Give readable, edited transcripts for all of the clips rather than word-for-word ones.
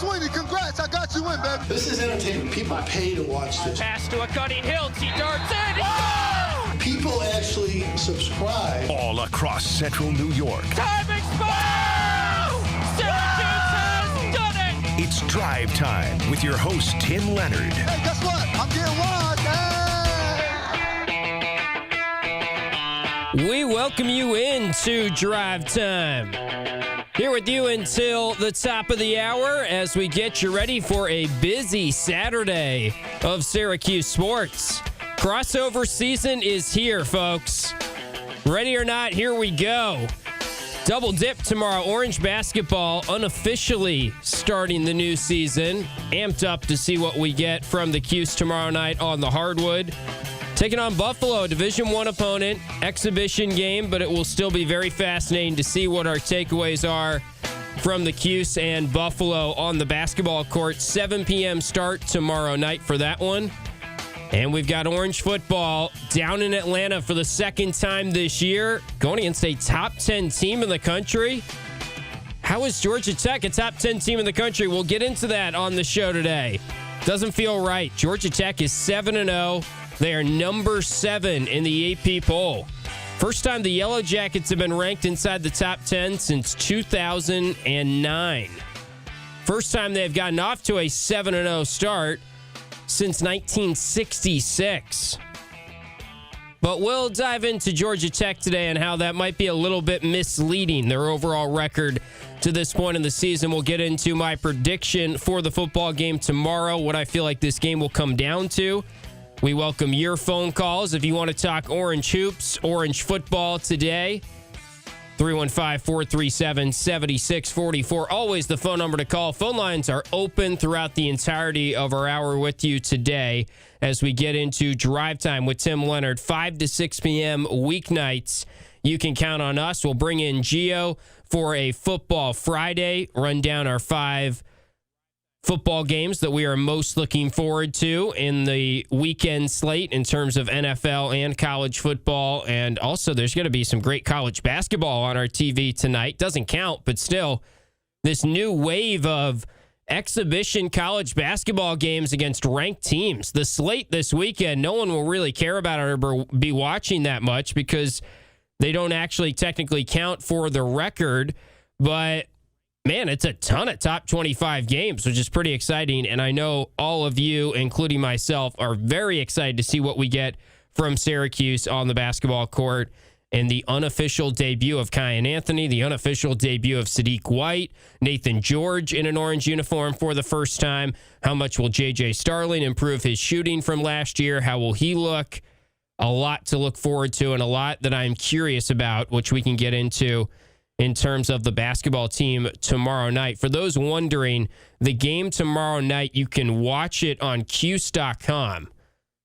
Sweeney, congrats. I got you in, baby. This is entertainment. People pay to watch this. Pass to a cutting Hiltz. He darts in. Oh! People actually subscribe. All across central New York. Time expired! Syracuse has done it! It's Drive Time with your host, Tim Leonard. Hey, guess what? I'm getting wild, man. We welcome you into Drive Time. Here with you until the top of the hour as we get you ready for a busy Saturday of Syracuse sports. Crossover season is here, folks. Ready or not, here we go. Double dip tomorrow. Orange basketball unofficially starting the new season. Amped up to see what we get from the Cuse tomorrow night on the hardwood. Taking on Buffalo, Division I opponent, exhibition game, but it will still be very fascinating to see what our takeaways are from the Cuse and Buffalo on the basketball court. 7 p.m. start tomorrow night for that one. And we've got Orange football down in Atlanta for the second time this year, going against a top 10 team in the country. How is Georgia Tech a top 10 team in the country? We'll get into that on the show today. Doesn't feel right. Georgia Tech is 7-0. They are number 7 in the AP poll. First time the Yellow Jackets have been ranked inside the top 10 since 2009. First time they've gotten off to a 7-0 start since 1966. But we'll dive into Georgia Tech today and how that might be a little bit misleading, their overall record to this point in the season. We'll get into my prediction for the football game tomorrow, what I feel like this game will come down to. We welcome your phone calls if you want to talk Orange hoops, Orange football today. 315-437-7644. Always the phone number to call. Phone lines are open throughout the entirety of our hour with you today as we get into Drive Time with Tim Leonard, 5 to 6 p.m. weeknights. You can count on us. We'll bring in Gio for a Football Friday, run down our 5 football games that we are most looking forward to in the weekend slate in terms of NFL and college football. And also there's going to be some great college basketball on our TV tonight. Doesn't count, but still this new wave of exhibition college basketball games against ranked teams. The slate this weekend, no one will really care about it or be watching that much because they don't actually technically count for the record, but man, it's a ton of top 25 games, which is pretty exciting. And I know all of you, including myself, are very excited to see what we get from Syracuse on the basketball court and the unofficial debut of Kyan Anthony, the unofficial debut of Sadiq White, Nathan George in an orange uniform for the first time. How much will J.J. Starling improve his shooting from last year? How will he look? A lot to look forward to and a lot that I'm curious about, which we can get into in terms of the basketball team tomorrow night. For those wondering, the game tomorrow night, you can watch it on Cuse.com.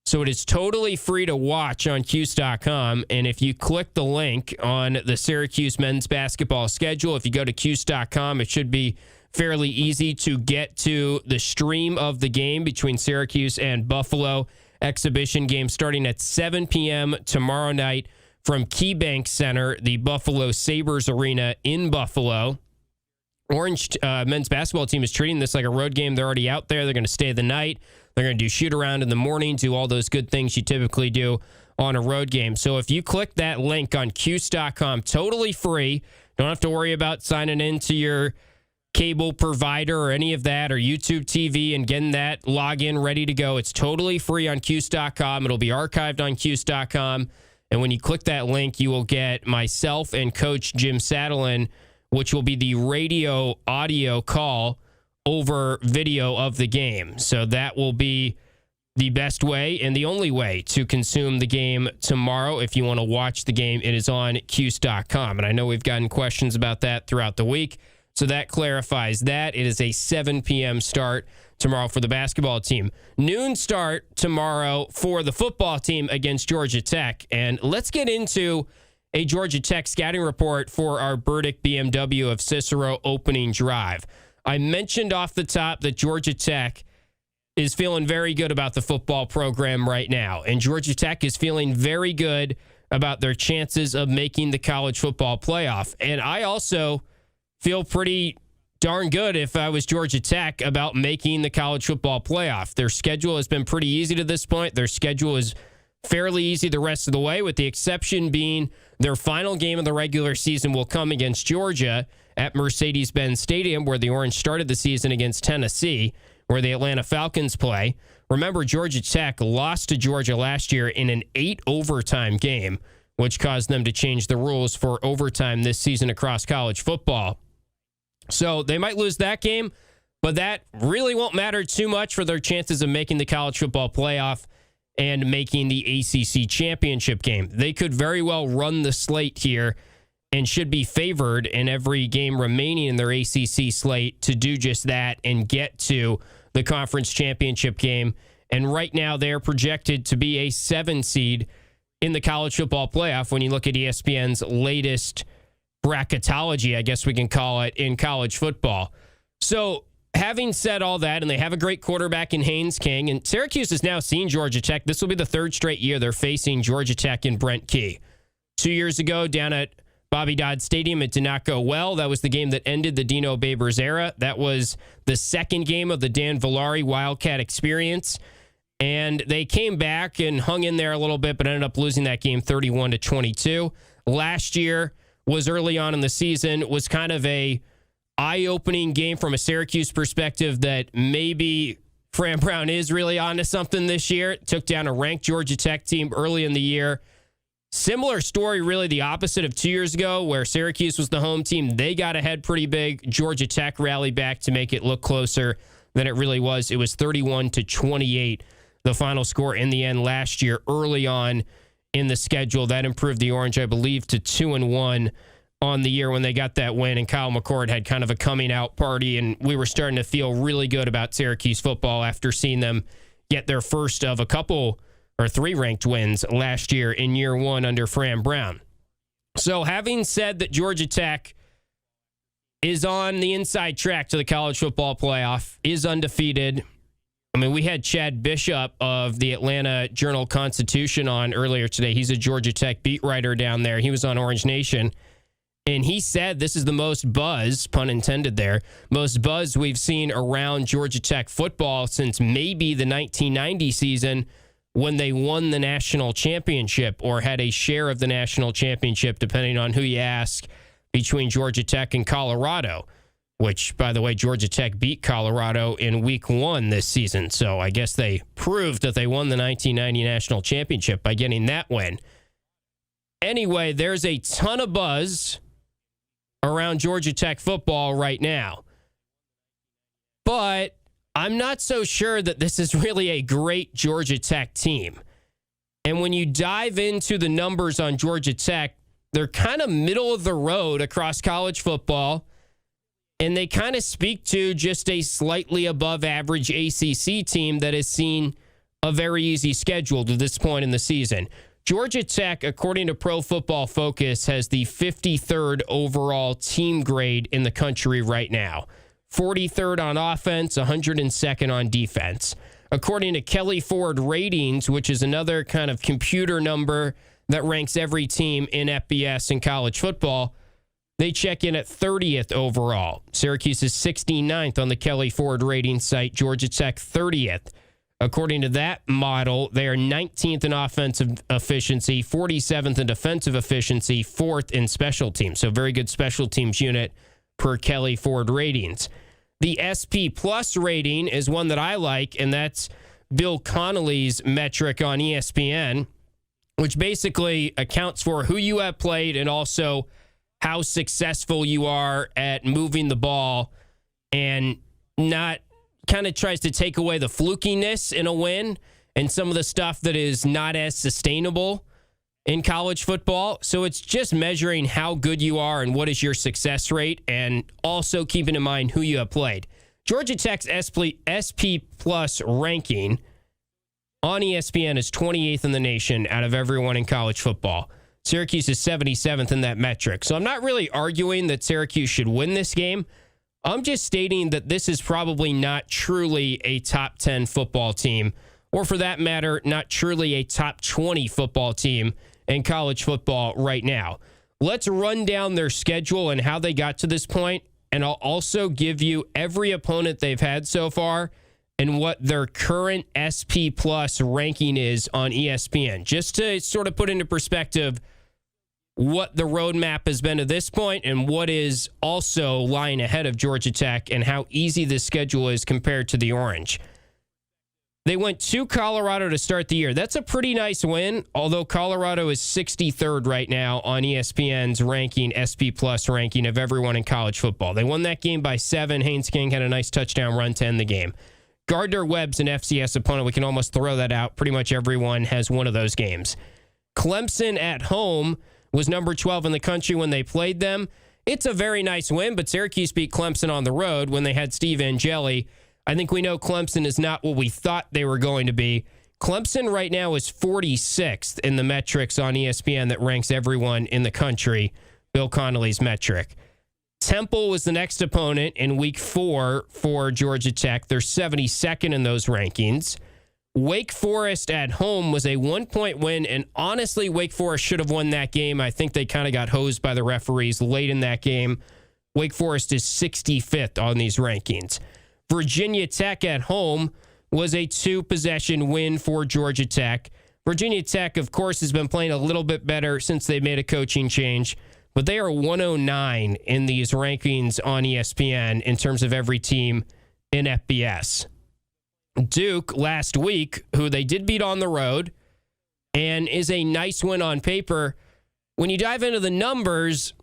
So it is totally free to watch on Cuse.com. And if you click the link on the Syracuse men's basketball schedule, if you go to Cuse.com, it should be fairly easy to get to the stream of the game between Syracuse and Buffalo. Exhibition game starting at 7 p.m. tomorrow night from KeyBank Center, the Buffalo Sabres Arena in Buffalo. Orange men's basketball team is treating this like a road game. They're already out there. They're going to stay the night. They're going to do shoot around in the morning, do all those good things you typically do on a road game. So if you click that link on Cuse.com, totally free. Don't have to worry about signing into your cable provider or any of that, or YouTube TV and getting that login ready to go. It's totally free on Cuse.com. It'll be archived on Cuse.com. And when you click that link, you will get myself and Coach Jim Saddlein, which will be the radio audio call over video of the game. So that will be the best way and the only way to consume the game tomorrow. If you want to watch the game, it is on Cuse.com. And I know we've gotten questions about that throughout the week. So that clarifies that. It is a 7 p.m. start tomorrow for the basketball team. Noon start tomorrow for the football team against Georgia Tech. And let's get into a Georgia Tech scouting report for our Burdick BMW of Cicero opening drive. I mentioned off the top that Georgia Tech is feeling very good about the football program right now. And Georgia Tech is feeling very good about their chances of making the college football playoff. And I also feel pretty darn good if I was Georgia Tech about making the college football playoff. Their schedule has been pretty easy to this point. Their schedule is fairly easy the rest of the way, with the exception being their final game of the regular season will come against Georgia at Mercedes-Benz Stadium, where the Orange started the season against Tennessee, where the Atlanta Falcons play. Remember, Georgia Tech lost to Georgia last year in an 8-overtime game, which caused them to change the rules for overtime this season across college football. So they might lose that game, but that really won't matter too much for their chances of making the college football playoff and making the ACC championship game. They could very well run the slate here and should be favored in every game remaining in their ACC slate to do just that and get to the conference championship game. And right now they're projected to be a 7 seed in the college football playoff when you look at ESPN's latest bracketology, I guess we can call it, in college football. So having said all that, and they have a great quarterback in Haynes King, and Syracuse has now seen Georgia Tech. This will be the 3rd straight year they're facing Georgia Tech and Brent Key. 2 years ago down at Bobby Dodd Stadium, it did not go well. That was the game that ended the Dino Babers era. That was the 2nd game of the Dan Villari Wildcat experience. And they came back and hung in there a little bit, but ended up losing that game 31-22. Last year was early on in the season, was kind of a eye-opening game from a Syracuse perspective that maybe Fran Brown is really onto something this year. It took down a ranked Georgia Tech team early in the year. Similar story, really the opposite of 2 years ago, where Syracuse was the home team. They got ahead pretty big. Georgia Tech rallied back to make it look closer than it really was. It was 31-28, the final score in the end last year, early on in the schedule. That improved the Orange, I believe, to 2-1 on the year when they got that win, and Kyle McCord had kind of a coming out party, and we were starting to feel really good about Syracuse football after seeing them get their first of a couple or 3 ranked wins last year in year 1 under Fran Brown. So having said that Georgia Tech is on the inside track to the college football playoff, is undefeated. I mean, we had Chad Bishop of the Atlanta Journal-Constitution on earlier today. He's a Georgia Tech beat writer down there. He was on Orange Nation. And he said this is the most buzz, pun intended there, most buzz we've seen around Georgia Tech football since maybe the 1990 season when they won the national championship or had a share of the national championship, depending on who you ask, between Georgia Tech and Colorado, which, by the way, Georgia Tech beat Colorado in week 1 this season. So I guess they proved that they won the 1990 national championship by getting that win. Anyway, there's a ton of buzz around Georgia Tech football right now. But I'm not so sure that this is really a great Georgia Tech team. And when you dive into the numbers on Georgia Tech, they're kind of middle of the road across college football. And they kind of speak to just a slightly above average ACC team that has seen a very easy schedule to this point in the season. Georgia Tech, according to Pro Football Focus, has the 53rd overall team grade in the country right now. 43rd on offense, 102nd on defense. According to Kelly Ford Ratings, which is another kind of computer number that ranks every team in FBS in college football, they check in at 30th overall. Syracuse is 69th on the Kelly Ford Ratings site. Georgia Tech 30th. According to that model, they are 19th in offensive efficiency, 47th in defensive efficiency, 4th in special teams. So very good special teams unit per Kelly Ford Ratings. The SP Plus rating is one that I like, and that's Bill Connolly's metric on ESPN, which basically accounts for who you have played and also how successful you are at moving the ball, and not kind of tries to take away the flukiness in a win and some of the stuff that is not as sustainable in college football. So it's just measuring how good you are and what is your success rate, and also keeping in mind who you have played. Georgia Tech's SP Plus ranking on ESPN is 28th in the nation out of everyone in college football. Syracuse is 77th in that metric. So I'm not really arguing that Syracuse should win this game. I'm just stating that this is probably not truly a top 10 football team, or for that matter, not truly a top 20 football team in college football right now. Let's run down their schedule and how they got to this point, and and I'll also give you every opponent they've had so far and what their current SP Plus ranking is on ESPN, just to sort of put into perspective what the roadmap has been to this point and what is also lying ahead of Georgia Tech and how easy this schedule is compared to the Orange. They went to Colorado to start the year. That's a pretty nice win, although Colorado is 63rd right now on ESPN's ranking, SP Plus ranking of everyone in college football. They won that game by 7. Haynes King had a nice touchdown run to end the game. Gardner-Webb's an FCS opponent. We can almost throw that out. Pretty much everyone has one of those games. Clemson at home was number 12 in the country when they played them. It's a very nice win, but Syracuse beat Clemson on the road when they had Steve Angeli. I think we know Clemson is not what we thought they were going to be. Clemson right now is 46th in the metrics on ESPN that ranks everyone in the country, Bill Connolly's metric. Temple was the next opponent in week 4 for Georgia Tech. They're 72nd in those rankings. Wake Forest at home was a 1-point win, and honestly, Wake Forest should have won that game. I think they kind of got hosed by the referees late in that game. Wake Forest is 65th on these rankings. Virginia Tech at home was a 2-possession win for Georgia Tech. Virginia Tech, of course, has been playing a little bit better since they made a coaching change, but they are 109 in these rankings on ESPN in terms of every team in FBS. Duke last week, who they did beat on the road, and is a nice win on paper. When you dive into the numbers,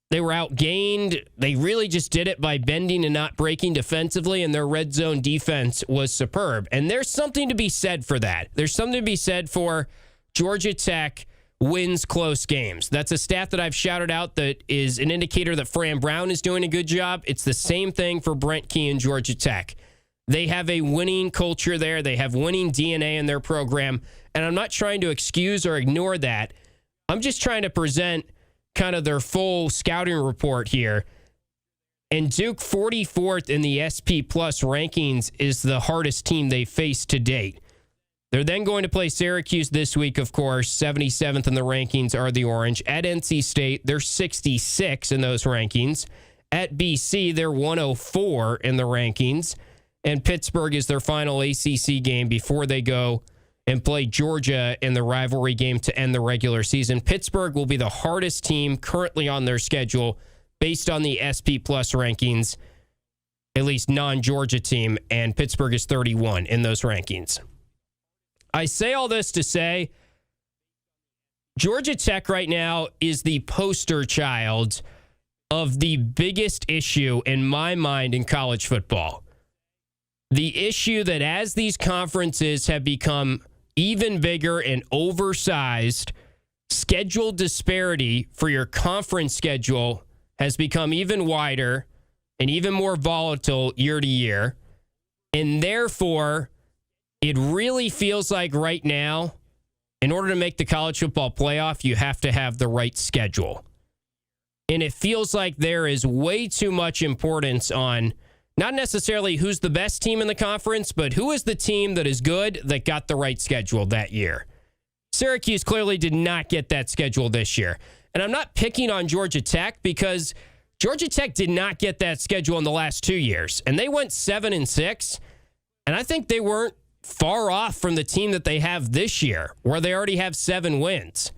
they were outgained. They really just did it by bending and not breaking defensively, and their red zone defense was superb. And there's something to be said for that. There's something to be said for Georgia Tech wins close games. That's a stat that I've shouted out that is an indicator that Fran Brown is doing a good job. It's the same thing for Brent Key and Georgia Tech. They have a winning culture there. They have winning DNA in their program. And I'm not trying to excuse or ignore that. I'm just trying to present kind of their full scouting report here. And Duke, 44th in the SP Plus rankings, is the hardest team they faced to date. They're then going to play Syracuse this week, of course. 77th in the rankings are the Orange. At NC State, they're 66 in those rankings. At BC, they're 104 in the rankings. And Pittsburgh is their final ACC game before they go and play Georgia in the rivalry game to end the regular season. Pittsburgh will be the hardest team currently on their schedule based on the SP Plus rankings, at least non-Georgia team, and Pittsburgh is 31 in those rankings. I say all this to say Georgia Tech right now is the poster child of the biggest issue in my mind in college football. The issue that as these conferences have become even bigger and oversized, schedule disparity for your conference schedule has become even wider and even more volatile year to year. And therefore, it really feels like right now, in order to make the college football playoff, you have to have the right schedule. And it feels like there is way too much importance on not necessarily who's the best team in the conference, but who is the team that is good that got the right schedule that year. Syracuse clearly did not get that schedule this year. And I'm not picking on Georgia Tech because Georgia Tech did not get that schedule in the last 2 years. And they went 7-6. And I think they weren't far off from the team that they have this year, where they already have 7 wins.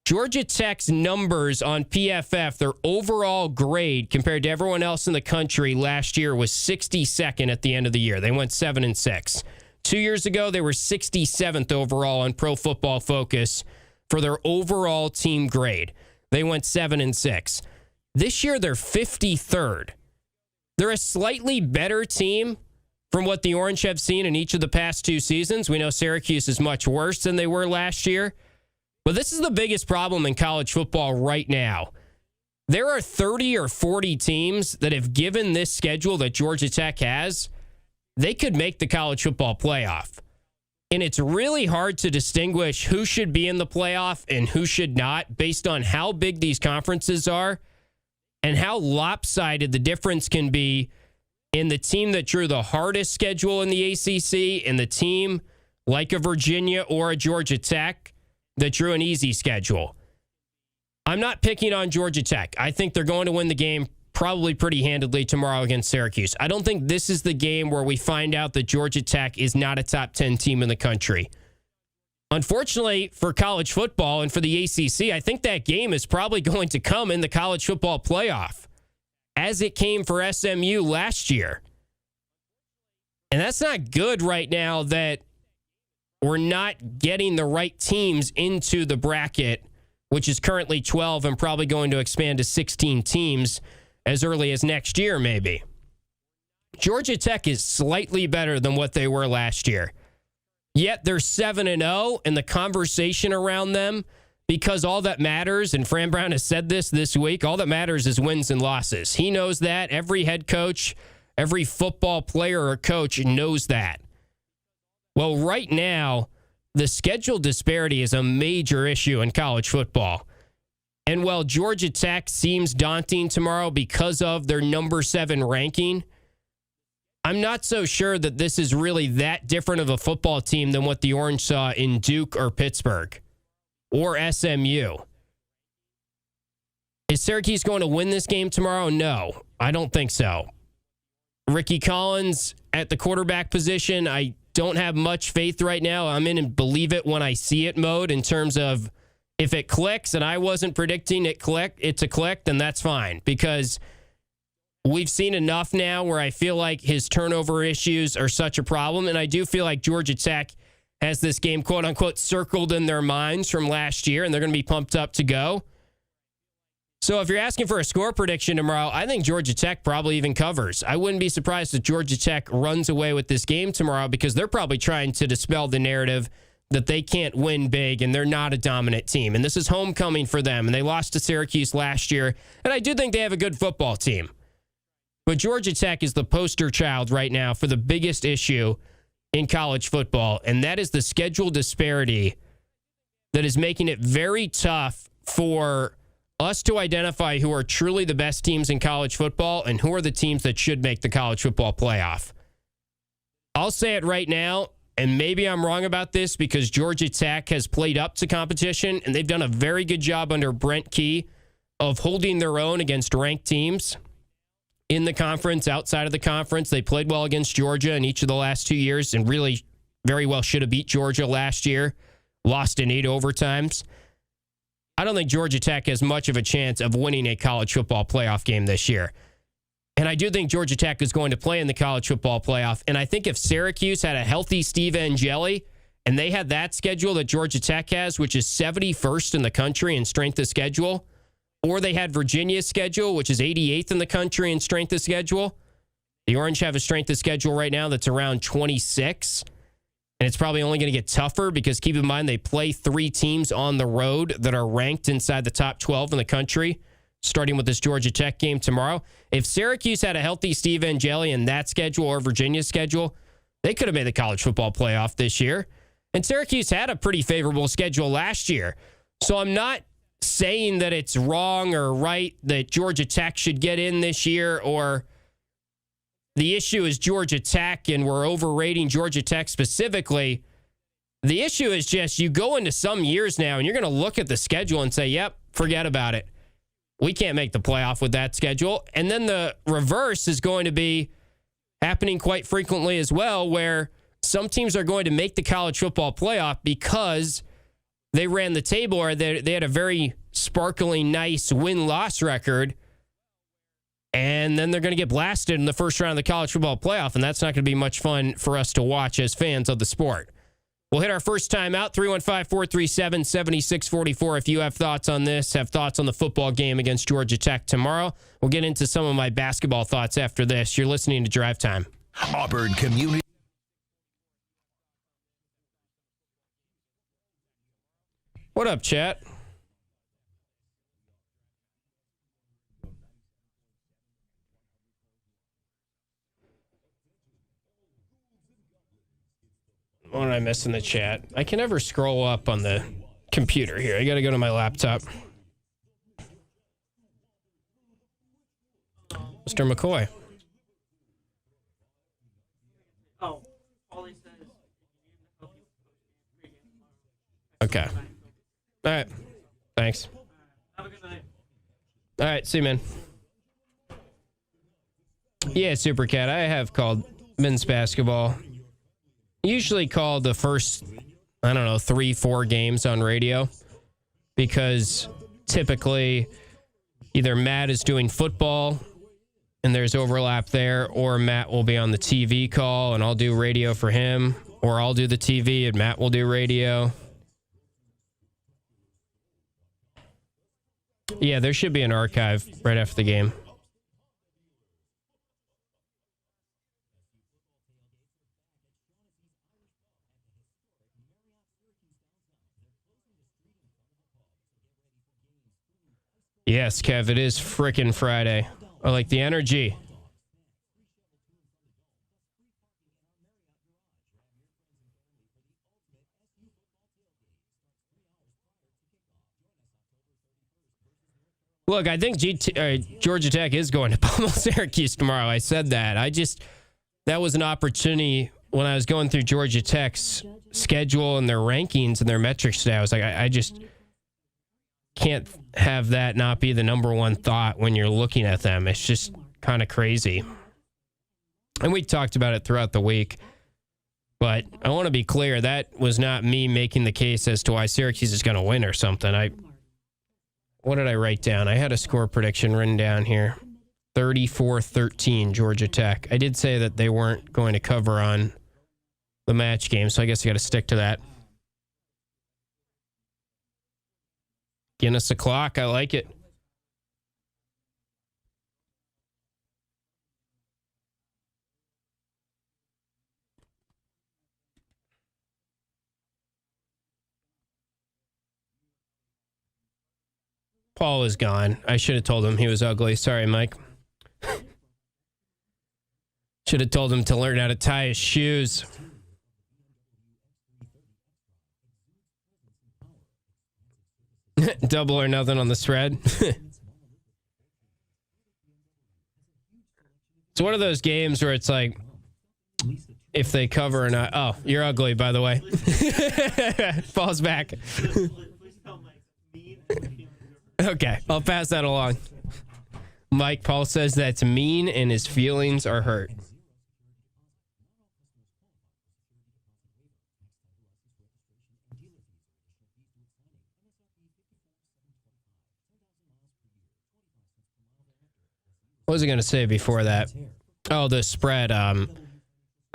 Georgia Tech's numbers on PFF, their overall grade compared to everyone else in the country last year was 62nd at the end of the year. They went 7-6. 2 years ago, they were 67th overall on Pro Football Focus for their overall team grade. They went 7-6. This year, they're 53rd. They're a slightly better team from what the Orange have seen in each of the past 2 seasons. We know Syracuse is much worse than they were last year. But this is the biggest problem in college football right now. There are 30 or 40 teams that have given this schedule that Georgia Tech has, they could make the college football playoff. And it's really hard to distinguish who should be in the playoff and who should not based on how big these conferences are and how lopsided the difference can be in the team that drew the hardest schedule in the ACC and the team like a Virginia or a Georgia Tech that drew an easy schedule. I'm not picking on Georgia Tech. I think they're going to win the game probably pretty handedly tomorrow against Syracuse. I don't think this is the game where we find out that Georgia Tech is not a top 10 team in the country. Unfortunately for college football and for the ACC, I think that game is probably going to come in the college football playoff, as it came for SMU last year. And that's not good right now that we're not getting the right teams into the bracket, which is currently 12 and probably going to expand to 16 teams as early as next year, maybe. Georgia Tech is slightly better than what they were last year. Yet they're 7-0, and the conversation around them, because all that matters, and Fran Brown has said this week, all that matters is wins and losses. He knows that. Every head coach, every football player or coach knows that. Well, right now, the schedule disparity is a major issue in college football. And while Georgia Tech seems daunting tomorrow because of their number 7 ranking, I'm not so sure that this is really that different of a football team than what the Orange saw in Duke or Pittsburgh or SMU. Is Syracuse going to win this game tomorrow? No, I don't think so. Ricky Collins at the quarterback position, I don't have much faith right now. I'm in and believe it when I see it mode in terms of if it clicks, and I wasn't predicting it to click, then that's fine, because we've seen enough now where I feel like his turnover issues are such a problem, and I do feel like Georgia Tech has this game, quote-unquote, circled in their minds from last year, and they're going to be pumped up to go. So if you're asking for a score prediction tomorrow, I think Georgia Tech probably even covers. I wouldn't be surprised if Georgia Tech runs away with this game tomorrow, because they're probably trying to dispel the narrative that they can't win big and they're not a dominant team. And this is homecoming for them, and they lost to Syracuse last year. And I do think they have a good football team. But Georgia Tech is the poster child right now for the biggest issue in college football, and that is the schedule disparity that is making it very tough for us to identify who are truly the best teams in college football and who are the teams that should make the college football playoff. I'll say it right now, and maybe I'm wrong about this because Georgia Tech has played up to competition, and they've done a very good job under Brent Key of holding their own against ranked teams in the conference, outside of the conference. They played well against Georgia in each of the last 2 years and really very well should have beat Georgia last year, lost in 8 overtimes. I don't think Georgia Tech has much of a chance of winning a college football playoff game this year. And I do think Georgia Tech is going to play in the college football playoff. And I think if Syracuse had a healthy Steve Angeli and they had that schedule that Georgia Tech has, which is 71st in the country in strength of schedule, or they had Virginia's schedule, which is 88th in the country in strength of schedule. The Orange have a strength of schedule right now that's around 26. And it's probably only going to get tougher because keep in mind they play 3 teams on the road that are ranked inside the top 12 in the country, starting with this Georgia Tech game tomorrow. If Syracuse had a healthy Steve Angeli in that schedule or Virginia's schedule, they could have made the college football playoff this year. And Syracuse had a pretty favorable schedule last year. So I'm not saying that it's wrong or right that Georgia Tech should get in this year, or the issue is Georgia Tech and we're overrating Georgia Tech specifically. The issue is just you go into some years now and you're going to look at the schedule and say, yep, forget about it. We can't make the playoff with that schedule. And then the reverse is going to be happening quite frequently as well, where some teams are going to make the college football playoff because they ran the table or they had a very sparkling, nice win-loss record, and then they're going to get blasted in the first round of the college football playoff, and that's not going to be much fun for us to watch as fans of the sport. We'll hit our first time out, 315-437-7644. If you have thoughts on this, have thoughts on the football game against Georgia Tech tomorrow. We'll get into some of my basketball thoughts after this. You're listening to Drive Time. Auburn Community. What up, chat? What did I miss in the chat? I can never scroll up on the computer here. I got to go to my laptop. Mr. McCoy. Oh, all he says. Okay. All right. Thanks. Have a good night. All right. See you, man. Yeah, Super Cat. I have called men's basketball. Usually call the first, 3-4 games on radio because typically either Matt is doing football and there's overlap there, or Matt will be on the TV call and I'll do radio for him, or I'll do the TV and Matt will do radio. Yeah, there should be an archive right after the game. Yes, Kev, it is frickin' Friday. I like the energy. Look, I think Georgia Tech is going to pummel Syracuse tomorrow. I said that. That was an opportunity when I was going through Georgia Tech's schedule and their rankings and their metrics today. I was like, I just can't have that not be the number one thought when you're looking at them. It's just kind of crazy. And we talked about it throughout the week. But I want to be clear, that was not me making the case as to why Syracuse is going to win or something. What did I write down? I had a score prediction written down here. 34-13, Georgia Tech. I did say that they weren't going to cover on the match game, so I guess you got to stick to that. Guinness a clock. I like it. Paul is gone. I should have told him he was ugly. Sorry, Mike. Should have told him to learn how to tie his shoes. Double or nothing on the spread. It's one of those games where it's like, if they cover or not. Oh, you're ugly, by the way. Falls back. Okay, I'll pass that along. Mike, Paul says that's mean and his feelings are hurt. What was I going to say before that? Oh, the spread. I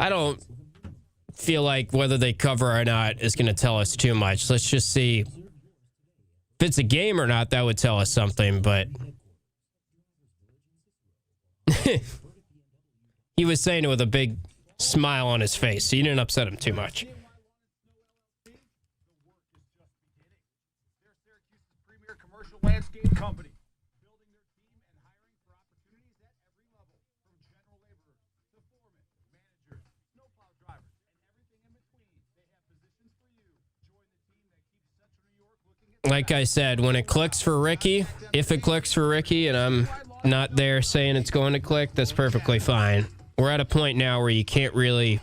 don't feel like whether they cover or not is going to tell us too much. Let's just see. If it's a game or not, that would tell us something, but he was saying it with a big smile on his face, so you didn't upset him too much. Premier commercial landscape company, building their team and hiring for opportunities at every level, from general laborers to foremen, managers, snowplow drivers, and everything in between. They have positions for you. Join the team that keeps Central New York looking at. Like I said, when it clicks for Ricky, if it clicks for Ricky, and I'm not there saying it's going to click, that's perfectly fine. We're at a point now where you can't really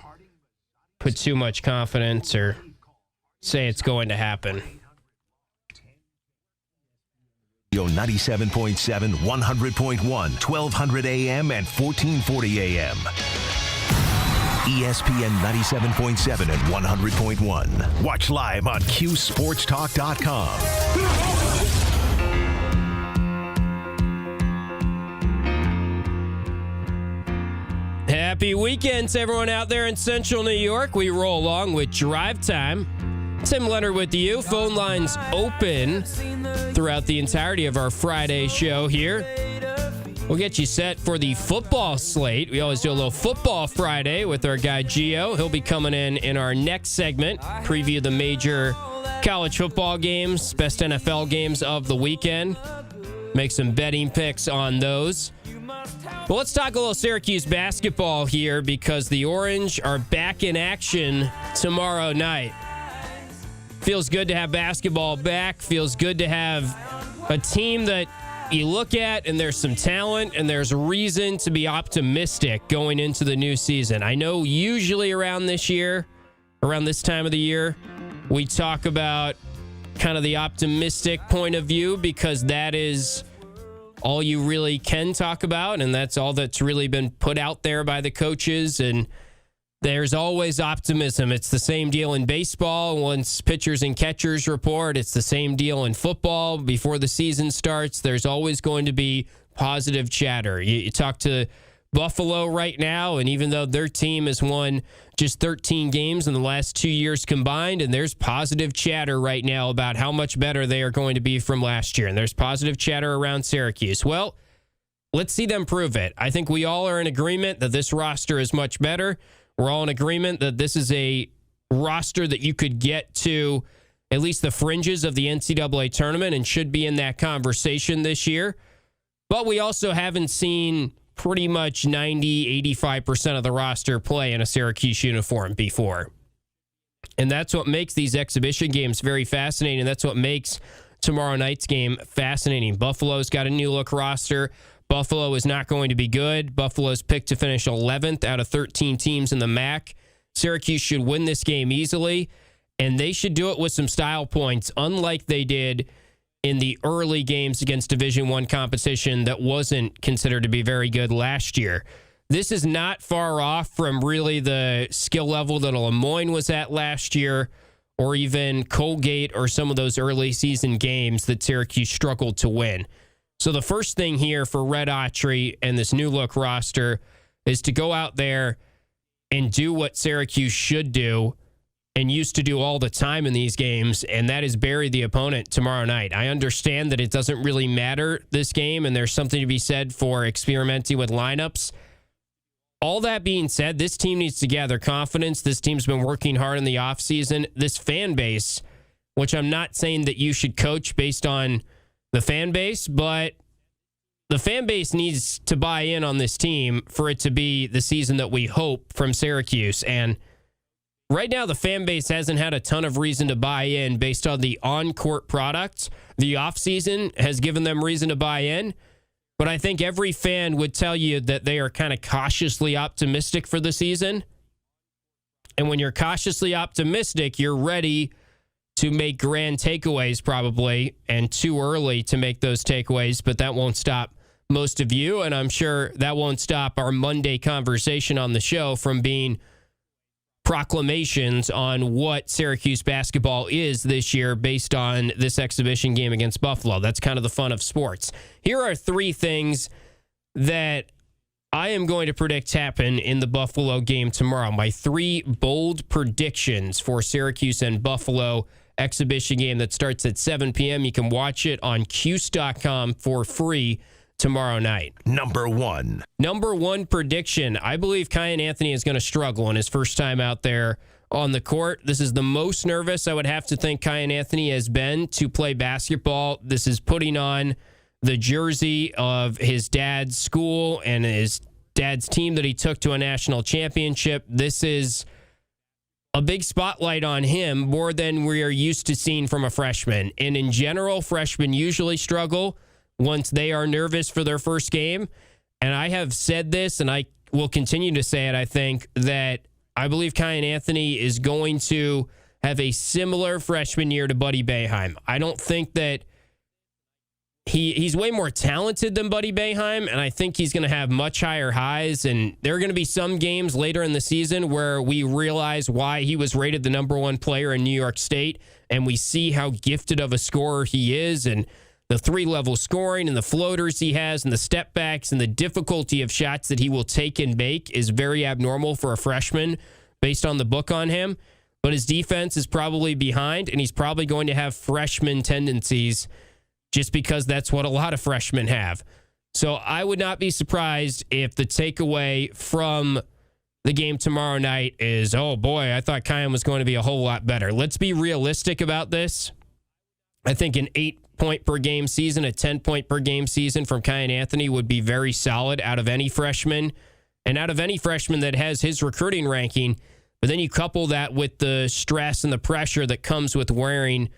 put too much confidence or say it's going to happen. 97.7, 100.1, 1200 AM and 1440 AM. ESPN 97.7 and 100.1. Watch live on QSportsTalk.com. Happy weekend to everyone out there in Central New York. We roll along with Drive Time. Tim Leonard with you. Phone lines open throughout the entirety of our Friday show here. We'll get you set for the football slate. We always do a little football Friday with our guy Gio. He'll be coming in our next segment, preview the major college football games, best NFL games of the weekend. Make some betting picks on those. But let's talk a little Syracuse basketball here because the Orange are back in action tomorrow night. Feels good to have basketball back. Feels good to have a team that you look at and there's some talent and there's reason to be optimistic going into the new season. I know usually around this time of the year, we talk about kind of the optimistic point of view because that is all you really can talk about, and that's all that's really been put out there by the coaches. And there's always optimism. It's the same deal in baseball. Once pitchers and catchers report, it's the same deal in football. Before the season starts, there's always going to be positive chatter. You talk to Buffalo right now, and even though their team has won just 13 games in the last 2 years combined, and there's positive chatter right now about how much better they are going to be from last year, and there's positive chatter around Syracuse. Well, let's see them prove it. I think we all are in agreement that this roster is much better. We're all in agreement that this is a roster that you could get to at least the fringes of the NCAA tournament and should be in that conversation this year. But we also haven't seen pretty much 90, 85% of the roster play in a Syracuse uniform before. And that's what makes these exhibition games very fascinating. That's what makes tomorrow night's game fascinating. Buffalo's got a new look roster. Buffalo is not going to be good. Buffalo's picked to finish 11th out of 13 teams in the MAC. Syracuse should win this game easily, and they should do it with some style points, unlike they did in the early games against Division I competition that wasn't considered to be very good last year. This is not far off from really the skill level that Lemoyne was at last year, or even Colgate or some of those early season games that Syracuse struggled to win. So the first thing here for Red Autry and this new look roster is to go out there and do what Syracuse should do and used to do all the time in these games, and that is bury the opponent tomorrow night. I understand that it doesn't really matter this game, and there's something to be said for experimenting with lineups. All that being said, this team needs to gather confidence. This team's been working hard in the offseason. This fan base, which I'm not saying that you should coach based on the fan base, but the fan base needs to buy in on this team for it to be the season that we hope from Syracuse. And right now, the fan base hasn't had a ton of reason to buy in based on the on-court product. The offseason has given them reason to buy in, but I think every fan would tell you that they are kind of cautiously optimistic for the season. And when you're cautiously optimistic, you're ready to make grand takeaways probably, and too early to make those takeaways, but that won't stop most of you, and I'm sure that won't stop our Monday conversation on the show from being proclamations on what Syracuse basketball is this year based on this exhibition game against Buffalo. That's kind of the fun of sports. Here are 3 things that I am going to predict happen in the Buffalo game tomorrow. My 3 bold predictions for Syracuse and Buffalo exhibition game that starts at 7 p.m. You can watch it on Cuse.com for free tomorrow night. Number 1 prediction. I believe Kyan Anthony is going to struggle in his first time out there on the court. This is the most nervous I would have to think Kyan Anthony has been to play basketball. This is putting on the jersey of his dad's school and his dad's team that he took to a national championship. This is a big spotlight on him, more than we are used to seeing from a freshman. And in general, freshmen usually struggle once they are nervous for their first game. And I have said this, and I will continue to say it, I think, that I believe Kyan Anthony is going to have a similar freshman year to Buddy Boeheim. I don't think that he's way more talented than Buddy Boeheim, and I think he's going to have much higher highs. And there are going to be some games later in the season where we realize why he was rated the number 1 player in New York State, and we see how gifted of a scorer he is, and the 3-level scoring and the floaters he has and the step backs and the difficulty of shots that he will take and make is very abnormal for a freshman based on the book on him. But his defense is probably behind, and he's probably going to have freshman tendencies just because that's what a lot of freshmen have. So I would not be surprised if the takeaway from the game tomorrow night is, oh boy, I thought Kyan was going to be a whole lot better. Let's be realistic about this. I think an 8-point per game season, a 10-point per game season from Kyan Anthony would be very solid out of any freshman, and out of any freshman that has his recruiting ranking. But then you couple that with the stress and the pressure that comes with wearing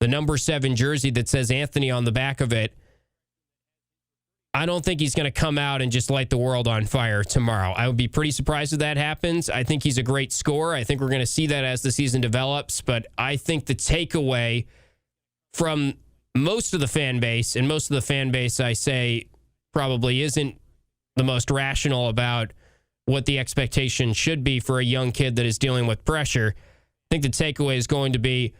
the number 7 jersey that says Anthony on the back of it. I don't think he's going to come out and just light the world on fire tomorrow. I would be pretty surprised if that happens. I think he's a great scorer. I think we're going to see that as the season develops. But I think the takeaway from most of the fan base, and most of the fan base, I say, probably isn't the most rational about what the expectation should be for a young kid that is dealing with pressure. I think the takeaway is going to be,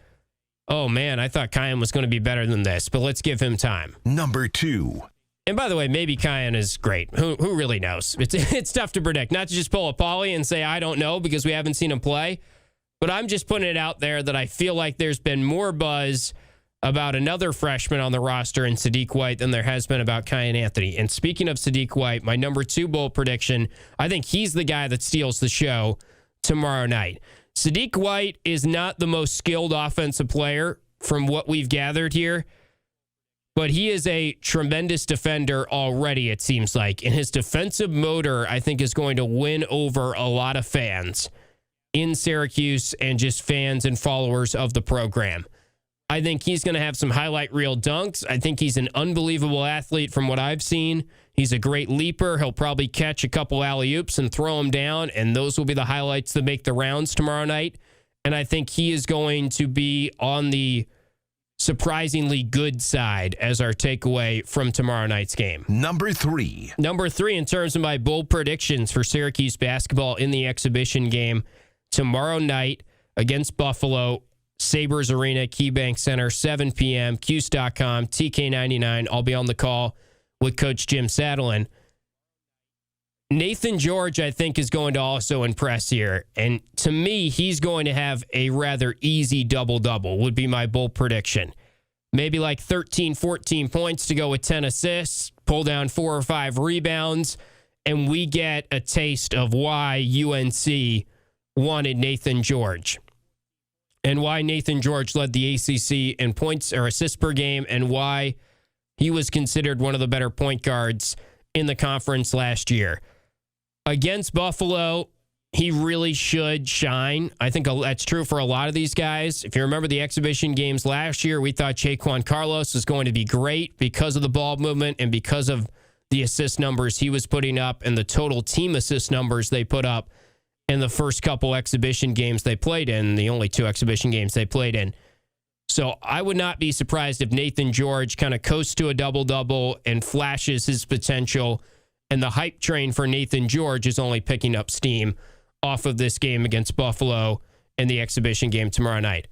oh man, I thought Kyan was going to be better than this, but let's give him time. Number 2. And by the way, maybe Kyan is great. Who really knows? It's tough to predict. Not to just pull a Pauly and say, I don't know, because we haven't seen him play. But I'm just putting it out there that I feel like there's been more buzz about another freshman on the roster in Sadiq White than there has been about Kyan Anthony. And speaking of Sadiq White, my number 2 bowl prediction, I think he's the guy that steals the show tomorrow night. Sadiq White is not the most skilled offensive player from what we've gathered here, but he is a tremendous defender already, it seems like. And his defensive motor, I think, is going to win over a lot of fans in Syracuse and just fans and followers of the program. I think he's going to have some highlight reel dunks. I think he's an unbelievable athlete from what I've seen. He's a great leaper. He'll probably catch a couple alley-oops and throw them down, and those will be the highlights that make the rounds tomorrow night. And I think he is going to be on the surprisingly good side as our takeaway from tomorrow night's game. Number 3. Number 3 in terms of my bold predictions for Syracuse basketball in the exhibition game tomorrow night against Buffalo, Sabres Arena, KeyBank Center, 7 p.m., Cuse.com, TK99. I'll be on the call with Coach Jim Saddlein. Nathan George, I think, is going to also impress here. And to me, he's going to have a rather easy double-double, would be my bold prediction. Maybe like 13, 14 points to go with 10 assists, pull down 4 or 5 rebounds, and we get a taste of why UNC wanted Nathan George and why Nathan George led the ACC in points or assists per game and why he was considered one of the better point guards in the conference last year. Against Buffalo, he really should shine. I think that's true for a lot of these guys. If you remember the exhibition games last year, we thought Jaquan Carlos was going to be great because of the ball movement and because of the assist numbers he was putting up and the total team assist numbers they put up in the first couple exhibition games they played in, the only 2 exhibition games they played in. So I would not be surprised if Nathan George kind of coasts to a double-double and flashes his potential, and the hype train for Nathan George is only picking up steam off of this game against Buffalo and the exhibition game tomorrow night.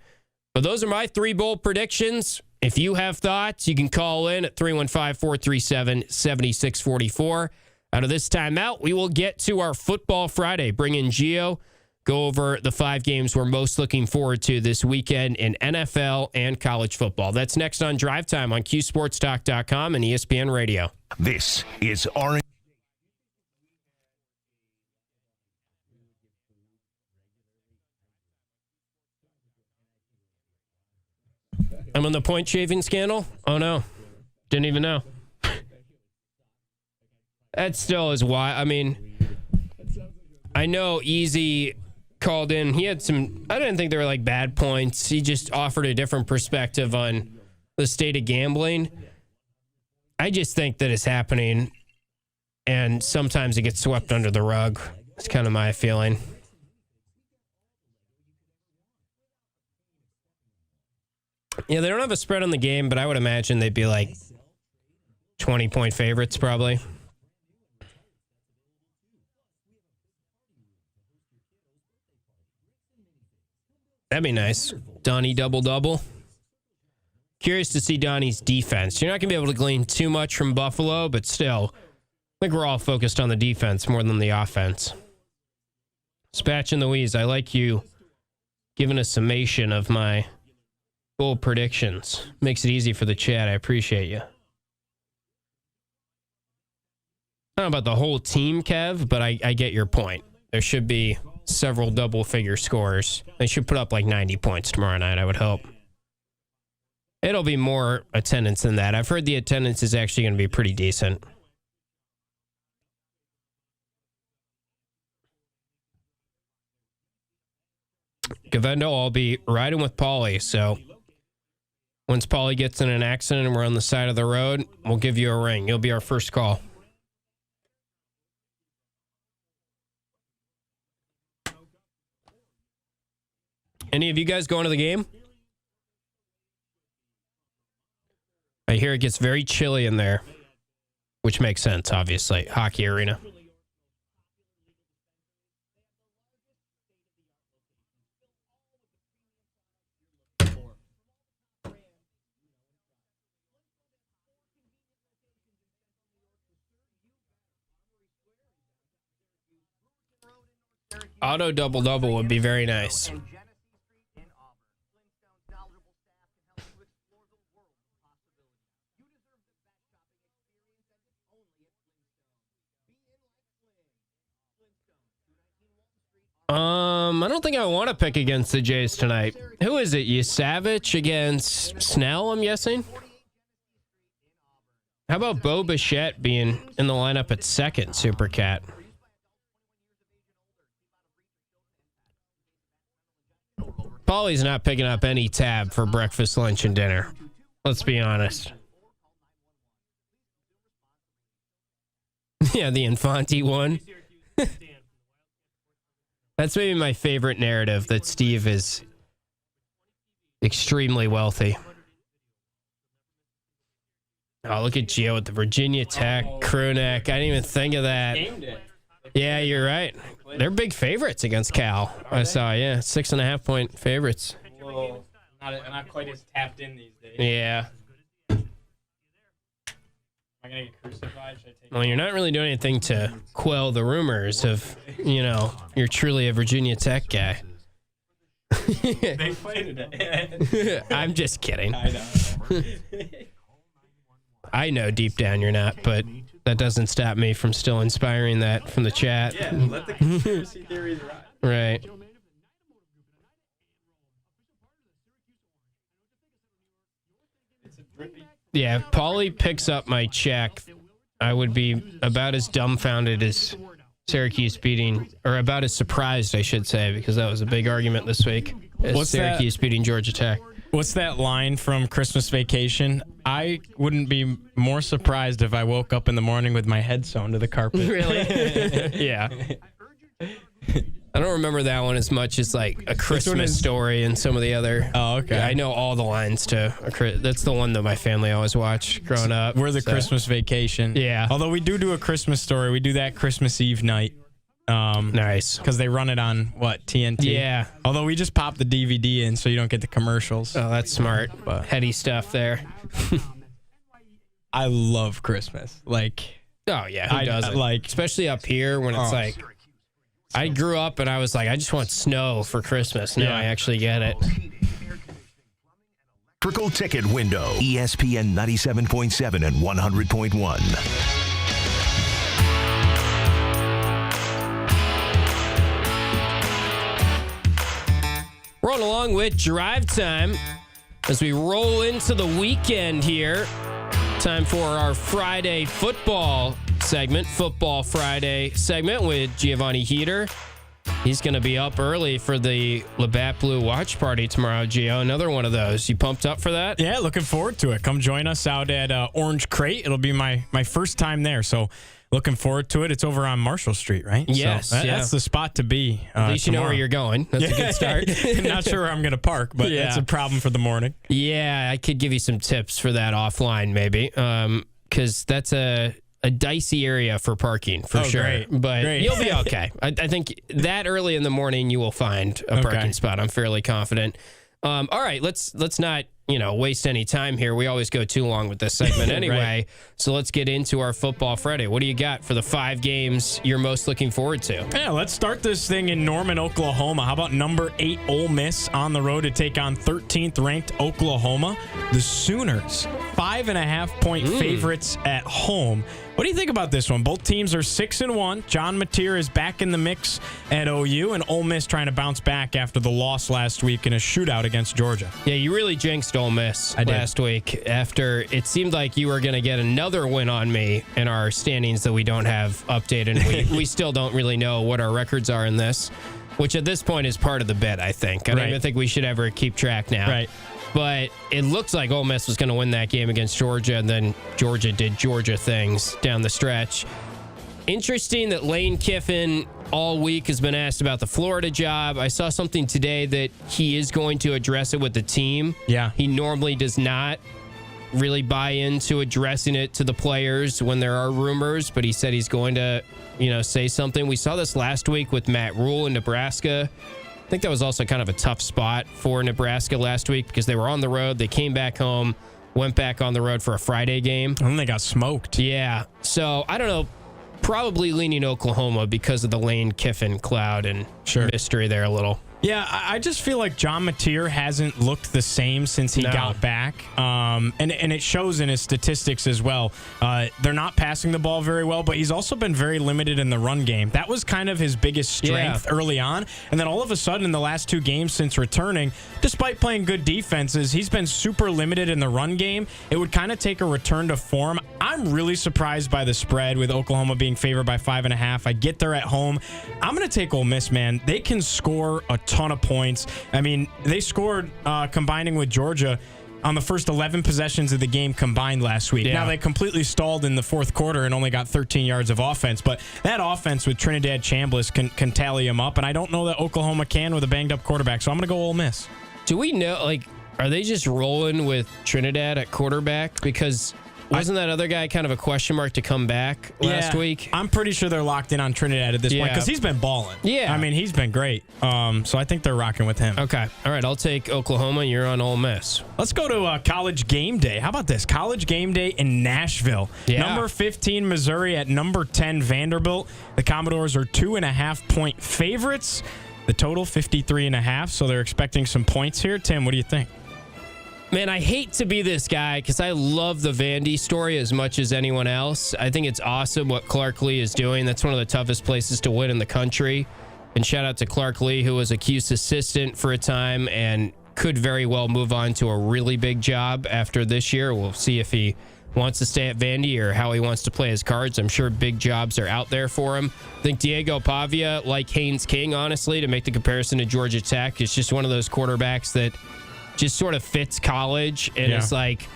But those are my 3 bold predictions. If you have thoughts, you can call in at 315-437-7644. Out of this timeout, we will get to our Football Friday. Bring in Gio, go over the 5 games we're most looking forward to this weekend in NFL and college football. That's next on Drive Time on QSportsTalk.com and ESPN Radio. This is Orange. I'm on the point shaving scandal? Oh, no. Didn't even know. That still is why. I mean, I know Easy called in. He had some, I didn't think they were like bad points. He just offered a different perspective on the state of gambling. I just think that it's happening, and sometimes it gets swept under the rug. It's kind of my feeling. Yeah, they don't have a spread on the game, but I would imagine they'd be like 20-point favorites probably. That'd be nice. Donnie double-double. Curious to see Donnie's defense. You're not going to be able to glean too much from Buffalo, but still, I think we're all focused on the defense more than the offense. Spatch and Louise, I like you giving a summation of my bold predictions. Makes it easy for the chat. I appreciate you. I don't know about the whole team, Kev, but I get your point. There should be several double-figure scores. They should put up like 90 points tomorrow night, I would hope. It'll be more attendance than that. I've heard the attendance is actually going to be pretty decent. Govendo, I'll be riding with Pauly, so once Pauly gets in an accident and we're on the side of the road, we'll give you a ring. You'll be our first call. Any of you guys going to the game? I hear it gets very chilly in there, which makes sense, obviously. Hockey arena. Auto double-double would be very nice. I don't think I want to pick against the Jays tonight. Who is it? Yusavich against Snell, I'm guessing? How about Bo Bichette being in the lineup at second, Super Cat? Paulie's not picking up any tab for breakfast, lunch, and dinner. Let's be honest. Yeah, the Infante one. That's maybe my favorite narrative, that Steve is extremely wealthy. Oh, look at Gio with the Virginia Tech crew neck. I didn't even think of that. Yeah, you're right. They're big favorites against Cal. I saw, 6.5 point favorites. Well, not quite as tapped in these days. Yeah. Am I going to get crucified? Should I take Well, you're not really doing anything to quell the rumors of, you're truly a Virginia Tech guy. They played it. I'm just kidding. I know. I know deep down you're not, but that doesn't stop me from still inspiring that from the chat. Yeah, let the conspiracy theories ride. Right. It's a drippy. Yeah, if Paulie picks up my check, I would be about as dumbfounded as Syracuse beating, or about as surprised, I should say, because that was a big argument this week, as What's Syracuse beating Georgia Tech. What's that line from Christmas Vacation? I wouldn't be more surprised if I woke up in the morning with my head sewn to the carpet. Really? Yeah. I don't remember that one as much as like A Christmas Story and some of the other. Oh, okay. Yeah, I know all the lines to that's the one that my family always watched growing up. We're the Christmas Vacation. Yeah. Although we do A Christmas Story. We do that Christmas Eve night. Nice. Because they run it on, TNT? Yeah. Although we just pop the DVD in so you don't get the commercials. Oh, that's smart. But heady stuff there. I love Christmas. Oh, yeah. Who doesn't? Especially up here when it's I grew up and I was like, I just want snow for Christmas. Now I actually get it. Trickle Ticket Window. ESPN 97.7 and 100.1. Rolling along with Drive Time as we roll into the weekend here. Time for our Friday football segment, Football Friday segment with Giovanni Heater. He's going to be up early for the Labatt Blue watch party tomorrow, Gio. Another one of those. You pumped up for that? Yeah, looking forward to it. Come join us out at Orange Crate. It'll be my first time there, so looking forward to it. It's over on Marshall Street, right? Yes. So that's the spot to be. At least you know where you're going. That's a good start. Not sure where I'm going to park, but that's a problem for the morning. Yeah, I could give you some tips for that offline, maybe, because that's a dicey area for parking, for sure. Great. But Great. you'll be okay. I think that early in the morning you will find a parking spot. I'm fairly confident. All right, let's not waste any time here. We always go too long with this segment anyway. Right. So let's get into our Football Friday. What do you got for the 5 games you're most looking forward to? Yeah, let's start this thing in Norman, Oklahoma. How about number 8 Ole Miss on the road to take on 13th ranked Oklahoma? The Sooners, 5.5 point favorites at home. What do you think about this one? Both teams are 6-1. John Mateer is back in the mix at OU, and Ole Miss trying to bounce back after the loss last week in a shootout against Georgia. Yeah, you really jinxed Ole Miss last week after it seemed like you were going to get another win on me in our standings that we don't have updated. We still don't really know what our records are in this, which at this point is part of the bid, I think. I don't even think we should ever keep track now. Right. But it looks like Ole Miss was going to win that game against Georgia, and then Georgia did Georgia things down the stretch. Interesting that Lane Kiffin all week has been asked about the Florida job. I saw something today that he is going to address it with the team. Yeah. He normally does not. really buy into addressing it to the players when there are rumors, but he said he's going to, say something. We saw this last week with Matt Rule in Nebraska. I think that was also kind of a tough spot for Nebraska last week because they were on the road. They came back home, went back on the road for a Friday game. And they got smoked. Yeah. So, I don't know. Probably leaning Oklahoma because of the Lane Kiffin cloud and mystery there a little. Yeah, I just feel like John Mateer hasn't looked the same since he got back. And it shows in his statistics as well. They're not passing the ball very well, but he's also been very limited in the run game. That was kind of his biggest strength early on. And then all of a sudden in the last 2 games since returning, despite playing good defenses, he's been super limited in the run game. It would kind of take a return to form. I'm really surprised by the spread with Oklahoma being favored by 5.5. I get there at home. I'm going to take Ole Miss, man. They can score a ton of points. I mean, they scored combining with Georgia on the first 11 possessions of the game combined last week. Yeah. Now, they completely stalled in the fourth quarter and only got 13 yards of offense, but that offense with Trinidad Chambliss can tally them up, and I don't know that Oklahoma can with a banged-up quarterback, so I'm going to go Ole Miss. Do we know, are they just rolling with Trinidad at quarterback? Because wasn't that other guy kind of a question mark to come back last week? I'm pretty sure they're locked in on Trinidad at this point because he's been balling. Yeah. I mean, he's been great. So I think they're rocking with him. Okay. All right. I'll take Oklahoma. You're on Ole Miss. Let's go to College Game Day. How about this? College Game Day in Nashville. Yeah. Number 15, Missouri at number 10, Vanderbilt. The Commodores are 2.5-point favorites. The total 53.5, so they're expecting some points here. Tim, what do you think? Man, I hate to be this guy because I love the Vandy story as much as anyone else. I think it's awesome what Clark Lee is doing. That's one of the toughest places to win in the country. And shout out to Clark Lee, who was a Cuse assistant for a time and could very well move on to a really big job after this year. We'll see if he wants to stay at Vandy or how he wants to play his cards. I'm sure big jobs are out there for him. I think Diego Pavia, like Haynes King, honestly, to make the comparison to Georgia Tech, is just one of those quarterbacks that just sort of fits college, and it's like,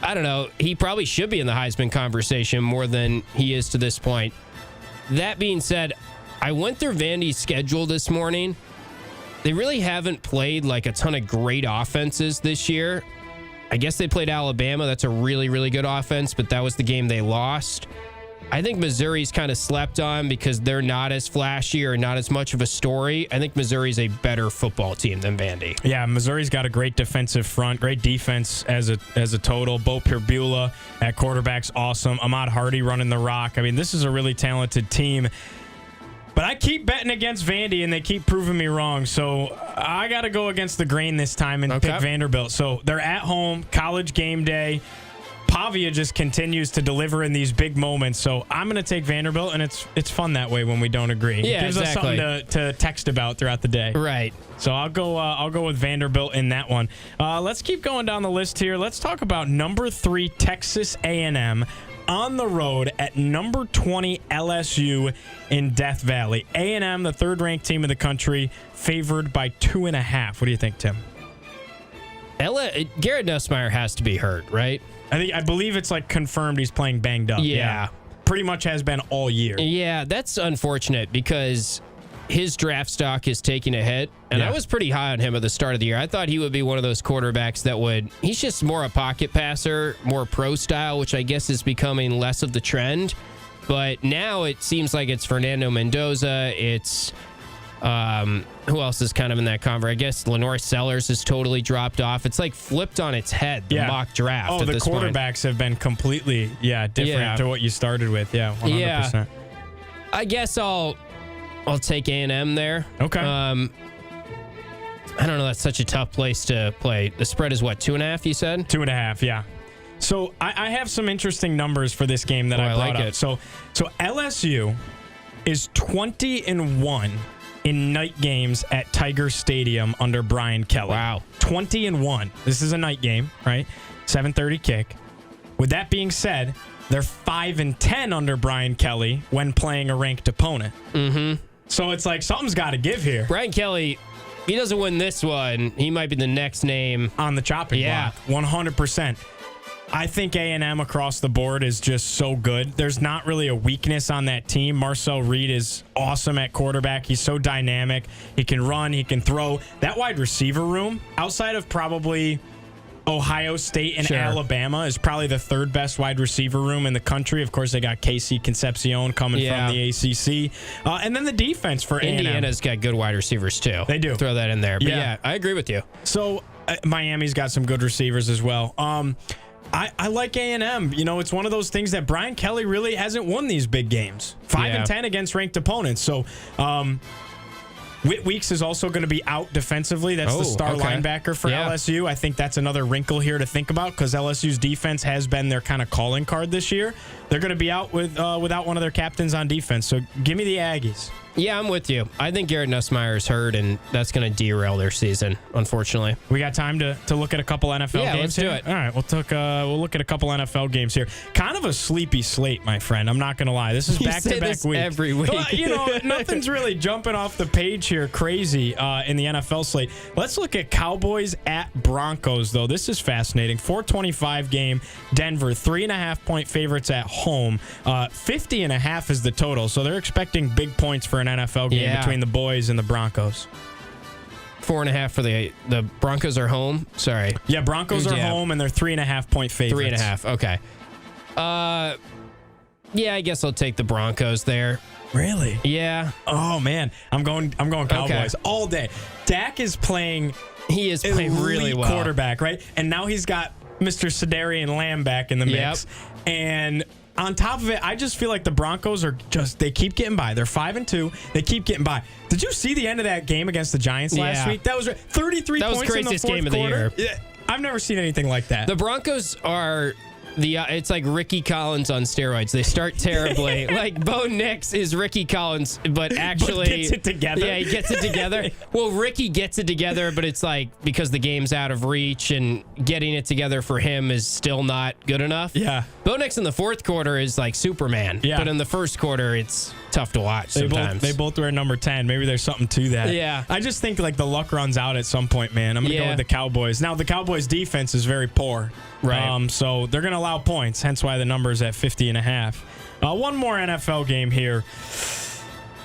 I don't know, he probably should be in the Heisman conversation more than he is to this point. That being said, I went through Vandy's schedule this morning. They really haven't played like a ton of great offenses this year. I guess they played Alabama. That's a really, really good offense, but that was the game they lost. I think Missouri's kind of slept on because they're not as flashy or not as much of a story. I think Missouri's a better football team than Vandy. Yeah, Missouri's got a great defensive front, great defense as a total. Bo Pirbula at quarterback's awesome. Ahmad Hardy running the rock. I mean, this is a really talented team. But I keep betting against Vandy, and they keep proving me wrong. So I got to go against the grain this time and pick Vanderbilt. So they're at home, College Game Day. Pavia just continues to deliver in these big moments, so I'm going to take Vanderbilt, and it's fun that way when we don't agree. Yeah, it gives us something to text about throughout the day. Right. So I'll go with Vanderbilt in that one. Let's keep going down the list here. Let's talk about number 3 Texas A&M on the road at number 20 LSU in Death Valley. A&M, the third-ranked team in the country, favored by 2.5. What do you think, Tim? Garrett Nussmeier has to be hurt, right? I believe it's like confirmed he's playing banged up. Yeah. Pretty much has been all year. Yeah, that's unfortunate because his draft stock is taking a hit, and I was pretty high on him at the start of the year. I thought he would be one of those quarterbacks that he's just more a pocket passer, more pro style, which I guess is becoming less of the trend. But now it seems like it's Fernando Mendoza. It's who else is kind of in that conver? I guess Lenore Sellers has totally dropped off. It's like flipped on its head, the mock draft. Oh, the quarterbacks have been completely different to what you started with. Yeah, 100%. Yeah. I guess I'll take A&M there. Okay. I don't know. That's such a tough place to play. The spread is what, 2.5, you said? 2.5, yeah. So I have some interesting numbers for this game that I brought up. So LSU is 20-1 in night games at Tiger Stadium under Brian Kelly. Wow. 20-1. This is a night game, right? 7:30 kick. With that being said, they're 5-10 under Brian Kelly when playing a ranked opponent. Mm-hmm. So it's like something's got to give here. Brian Kelly, he doesn't win this one, he might be the next name on the chopping block. 100%. I think A&M across the board is just so good. There's not really a weakness on that team. Marcel Reed is awesome at quarterback. He's so dynamic. He can run. He can throw. That wide receiver room, outside of probably Ohio State and Sure. Alabama is probably the third best wide receiver room in the country. Of course, they got Casey Concepcion coming from the ACC. And then the defense for A&M. Indiana's got good wide receivers, too. They do. Throw that in there. But yeah, I agree with you. So Miami's got some good receivers as well. I like A&M. You know, it's one of those things that Brian Kelly really hasn't won these big games. 5-10 against ranked opponents. So, Whit Weeks is also going to be out defensively. That's the star linebacker for LSU. I think that's another wrinkle here to think about because LSU's defense has been their kind of calling card this year. They're going to be out without one of their captains on defense. So give me the Aggies. Yeah, I'm with you. I think Garrett Nussmeier's hurt, and that's going to derail their season, unfortunately. We got time to look at a couple NFL games let's here? do it. All right, we'll look at a couple NFL games here. Kind of a sleepy slate, my friend. I'm not going to lie. This is back-to-back week. Every week. Well, you know, nothing's really jumping off the page here crazy in the NFL slate. Let's look at Cowboys at Broncos, though. This is fascinating. 425 game. Denver, 3.5-point favorites at home. 50.5 is the total, so they're expecting big points for an NFL game between the boys and the Broncos. 4.5 for the Broncos are home. Sorry. Yeah, Broncos are home, and they're 3.5-point favorites. 3.5. Okay. Yeah, I guess I'll take the Broncos there. Really? Yeah. Oh man, I'm going Cowboys all day. Dak is playing. He is playing really well. Quarterback, right? And now he's got Mr. Sedarian Lamb back in the mix. And on top of it, I just feel like the Broncos are they keep getting by. They're 5-2. They keep getting by. Did you see the end of that game against the Giants last week? That was 33 points in the fourth quarter. That was the craziest game of the year. Yeah, I've never seen anything like that. The Broncos are it's like Ricky Collins on steroids. They start terribly. Like Bo Nix is Ricky Collins, but actually gets it together. Yeah, he gets it together. Well, Ricky gets it together, but it's like because the game's out of reach and getting it together for him is still not good enough. Yeah. Bo Nix in the fourth quarter is like Superman. Yeah. But in the first quarter, it's tough to watch sometimes. They both wear number 10. Maybe there's something to that. Yeah. I just think like the luck runs out at some point, man. I'm going to go with the Cowboys. Now, the Cowboys defense is very poor. Right. So they're going to allow points, hence why the number's at 50.5. One more NFL game here.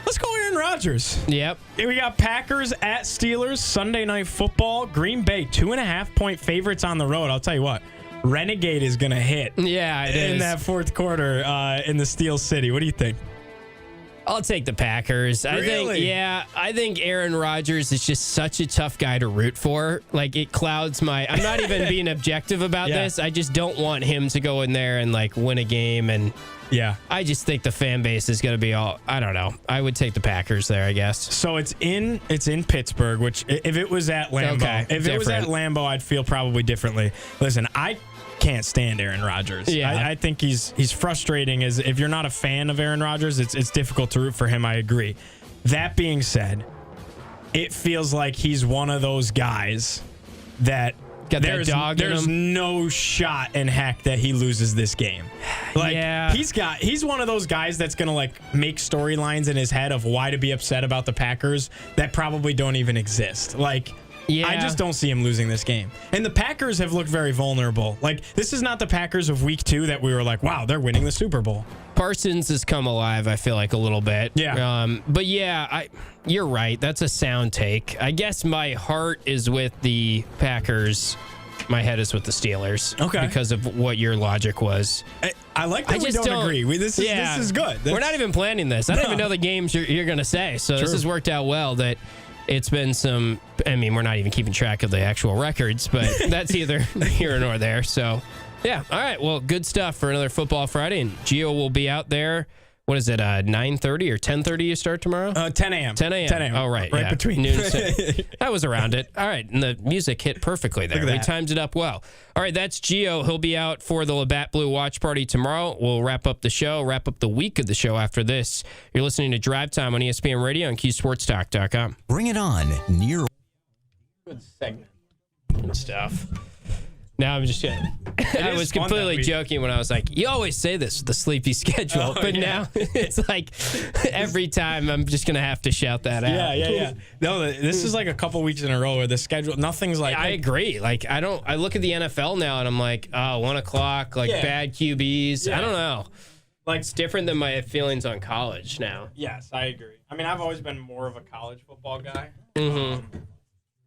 Let's go Aaron Rodgers. Yep. We got Packers at Steelers, Sunday Night Football. Green Bay, 2.5-point favorites on the road. I'll tell you what. Renegade is going to hit. Yeah, it is. In that fourth quarter in the Steel City. What do you think? I'll take the Packers. Really? I think Aaron Rodgers is just such a tough guy to root for. Like, it clouds I'm not even being objective about this. I just don't want him to go in there and, like, win a game. And I just think the fan base is going to be I don't know. I would take the Packers there, I guess. So it's in Pittsburgh, which if it was at Lambeau, it was at Lambeau, I'd feel probably differently. Listen, I can't stand Aaron Rodgers. Yeah. I think he's frustrating. As if you're not a fan of Aaron Rodgers, it's difficult to root for him. I agree. That being said, it feels like he's one of those guys that there's no shot in heck that he loses this game. Like he's one of those guys that's gonna like make storylines in his head of why to be upset about the Packers that probably don't even exist. Like I just don't see him losing this game. And the Packers have looked very vulnerable. Like, this is not the Packers of week 2 that we were like, wow, they're winning the Super Bowl. Parsons has come alive, I feel like, a little bit. Yeah. But you're right. That's a sound take. I guess my heart is with the Packers. My head is with the Steelers. Okay. Because of what your logic was. I like that we don't agree. This is good. We're not even planning this. I don't even know the games you're going to say. So this has worked out well that it's been some, I mean, we're not even keeping track of the actual records, but that's either here nor there. So, yeah. All right. Well, good stuff for another Football Friday. And Gio will be out there. What is it, 9:30 or 10:30 you start tomorrow? 10 a.m. 10 a.m. 10 a.m. Oh, right. Right between. Noon. That was around it. All right. And the music hit perfectly there. We timed it up well. All right. That's Gio. He'll be out for the Labatt Blue Watch Party tomorrow. We'll wrap up the show, wrap up the week of the show after this. You're listening to Drive Time on ESPN Radio and QSportsTalk.com. Bring it on. Near. Good segment. Good stuff. Now I'm just kidding. I was completely joking when I was like, you always say this, the sleepy schedule. But now it's like every time I'm just going to have to shout that out. Yeah. No, this is like a couple weeks in a row where the schedule, nothing's like. I agree. Like, I look at the NFL now and I'm like, 1 o'clock, like bad QBs. I don't know. Like, it's different than my feelings on college now. Yes, I agree. I mean, I've always been more of a college football guy. Mm-hmm.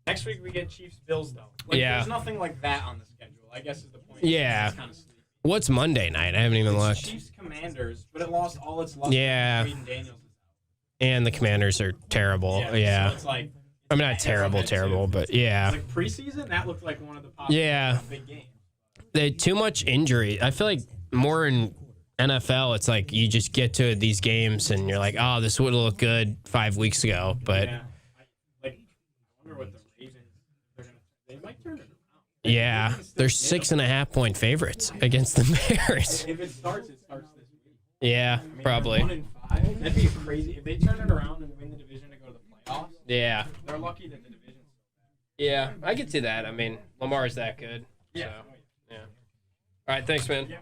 Next week we get Chiefs-Bills, though. Like, Yeah. There's nothing like that on the schedule, I guess is the point. Yeah. It's kind of sleepy. What's Monday night? I haven't even It's looked. Chiefs-Commanders, but it lost all its luster. Yeah. Aiden Daniels is out. And the Commanders are terrible. Yeah. So it's like, I'm not terrible, but yeah. Like preseason, that looked like one of the Yeah. big games. They had too much injury. I feel like more in NFL, it's like you just get to these games and you're like, oh, this would have looked good 5 weeks ago. But Yeah. I wonder what the Ravens, they might turn it around. yeah, they're 6.5 point favorites against the Bears. If it starts this week. Yeah, I mean, probably. they're 1-5. That'd be crazy. If they turn it around and win the division to go to the playoffs, Yeah. they're lucky that the division's Yeah, I could see that. I mean, Lamar's that good. Yeah. So, yeah. All right, thanks, man.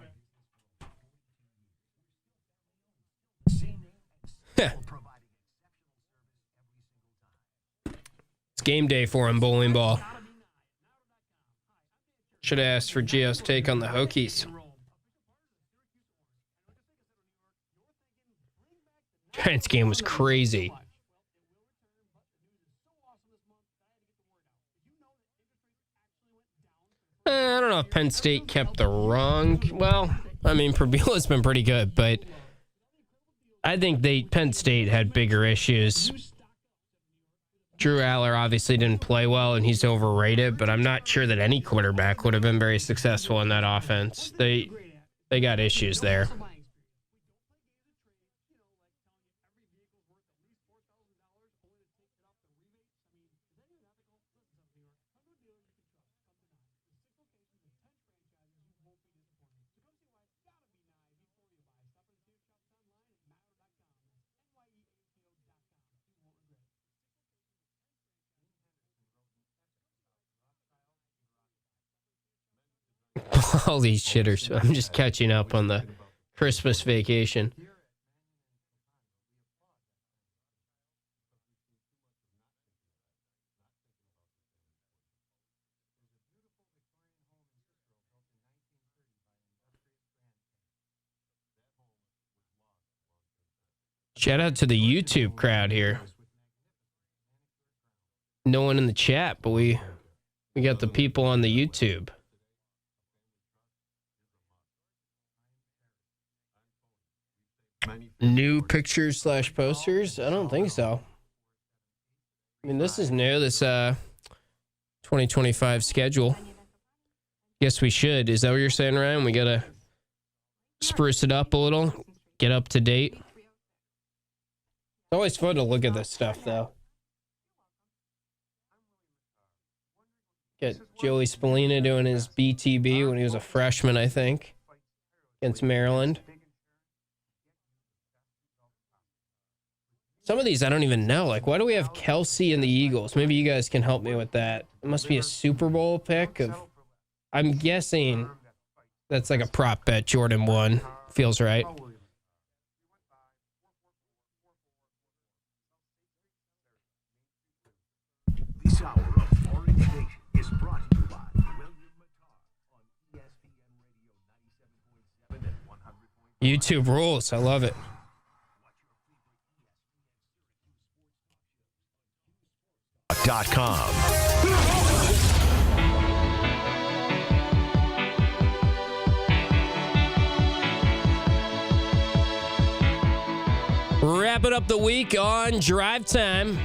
It's game day for him, bowling ball. Should have asked for Gio's take on the Hokies. Giants game was crazy. I don't know if Penn State kept the wrong. Well, I mean, Purbilla's been pretty good, but I think Penn State had bigger issues. Drew Aller obviously didn't play well, and he's overrated, but I'm not sure that any quarterback would have been very successful in that offense. They got issues there. All these shitters. I'm just catching up on the Christmas vacation. Shout out to the YouTube crowd here. No one in the chat, but we got the people on the YouTube. New pictures / posters? I don't think so. I mean, this is new, this 2025 schedule. Guess we should. Is that what you're saying, Ryan? We got to spruce it up a little, get up to date. It's always fun to look at this stuff, though. Get Joey Spallina doing his BTB when he was a freshman, I think, against Maryland. Some of these I don't even know. Like, why do we have Kelsey and the Eagles? Maybe you guys can help me with that. It must be a Super Bowl pick of... I'm guessing that's like a prop bet. Jordan won. Feels right. This hour of Orange Nation is brought to you by William Matar on ESPN Radio 97.7 and 100.5. YouTube rules. I love it. .com. Wrapping up the week on Drive Time.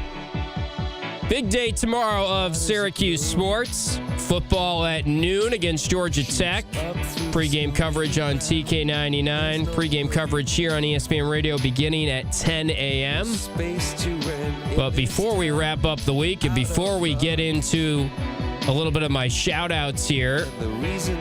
Big day tomorrow of Syracuse sports. Football at noon against Georgia Tech. Pre-game coverage on TK99. Pre-game coverage here on ESPN Radio beginning at 10 a.m. But before we wrap up the week and before we get into a little bit of my shout-outs here,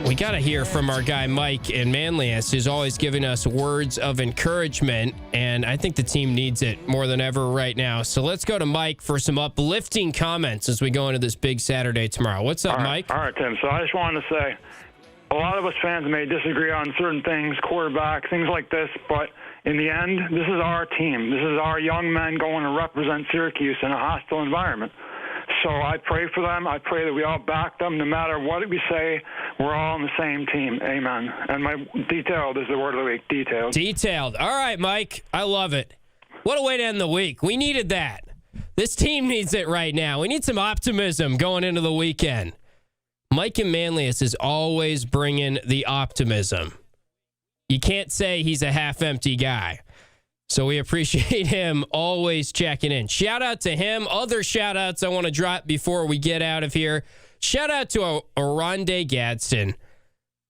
we got to hear from our guy Mike in Manlius, who's always giving us words of encouragement, and I think the team needs it more than ever right now. So let's go to Mike for some uplifting comments as we go into this big Saturday tomorrow. What's up, Mike? All right, Tim. So I just wanted to say, a lot of us fans may disagree on certain things, quarterback, things like this, but in the end, this is our team. This is our young men going to represent Syracuse in a hostile environment. So I pray for them. I pray that we all back them. No matter what we say, we're all on the same team. Amen. And my detailed is the word of the week. Detailed. Detailed. All right, Mike. I love it. What a way to end the week. We needed that. This team needs it right now. We need some optimism going into the weekend. Mike and Manlius is always bringing the optimism. You can't say he's a half-empty guy. So we appreciate him always checking in. Shout out to him. Other shout outs I want to drop before we get out of here. Shout out to Oronde Gadsden.